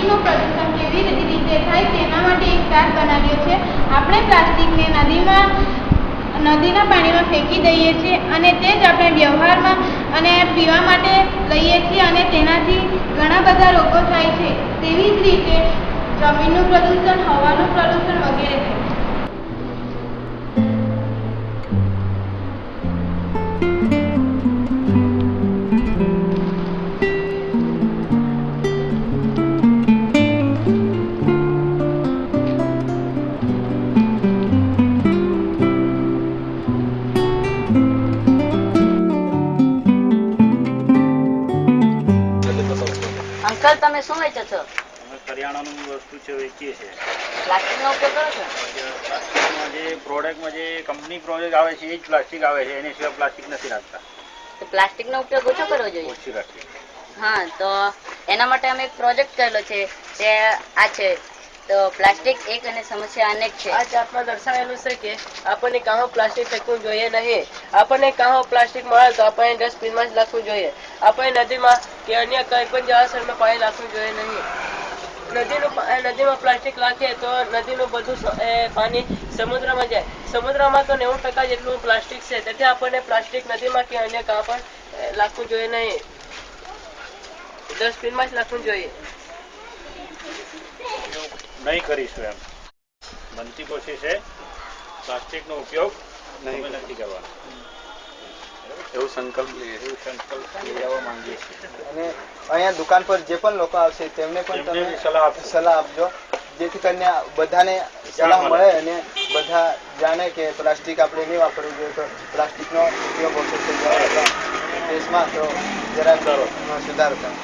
પ્લાસ્ટિકનું પ્રદૂષણ કેવી રીતે થાય તેના માટે એક ચાર્ટ બનાવ્યો છે. આપણે પ્લાસ્ટિકને નદીના પાણીમાં ફેંકી દઈએ છીએ અને તે જ આપણે વ્યવહારમાં અને પીવા માટે લઈએ છીએ અને તેનાથી ઘણા બધા રોગો થાય છે. તેવી જ રીતે જમીનનું પ્રદૂષણ, હવાનું પ્રદૂષણ વગેરે છે. અંકલ, તમે શું વેચો છો? અમે કરિયાણાની વસ્તુ છે વેચીએ છીએ. પ્લાસ્ટિકનો ઉપયોગ કરો છો? પ્લાસ્ટિકમાં જે પ્રોડક્ટમાં જે કંપની પ્રોડક્ટ આવે છે એ જ પ્લાસ્ટિક આવે છે, એની સિવાય પ્લાસ્ટિક નથી રાખતા. તો પ્લાસ્ટિકનો ઉપયોગ ઓછો કરવો જોઈએ. ઓછી રાખીએ. હા, તો એના માટે અમે એક પ્રોજેક્ટ કરેલો છે તે આ છે. તો પ્લાસ્ટિક એક અને સમસ્યા અનેક છે. આ ચાર્ટમાં દર્શાવેલું છે કે આપણને કાં પ્લાસ્ટિક ફેંકવું જોઈએ નહીં. આપણને કાં પ્લાસ્ટિક મળે તો આપણે ડસ્ટબિનમાં જ નાખવું જોઈએ. આપણે નદીમાં કે અન્ય કંઈ પણ જળાશયમાં પાણી નાખવું જોઈએ નહીં. નદીમાં પ્લાસ્ટિક નાખીએ તો નદીનું બધું પાણી સમુદ્રમાં જાય. સમુદ્રમાં તો 90% જેટલું પ્લાસ્ટિક છે. તેથી આપણને પ્લાસ્ટિક નદીમાં કે અન્ય કાં પણ નાખવું જોઈએ નહીં. ડસ્ટબિનમાં જ નાખવું જોઈએ. નહીં કરીશું એમ બનતી કોશિશ છે પ્લાસ્ટિકનો ઉપયોગ નથી કરવાનો. એવું સંકલ્પ લઈ જવા માંગીએ છીએ. અને અહીંયા દુકાન પર જે પણ લોકો આવશે તેમને પણ તમે સલાહ આપજો, જેથી કરીને બધાને સલાહ મળે અને બધા જાણે કે પ્લાસ્ટિક આપણે નહીં વાપરવું જોઈએ. તો પ્લાસ્ટિકનો ઉપયોગ ઓછો થઈ જાય આપણા દેશમાં તો જરાક સુધારો થાય.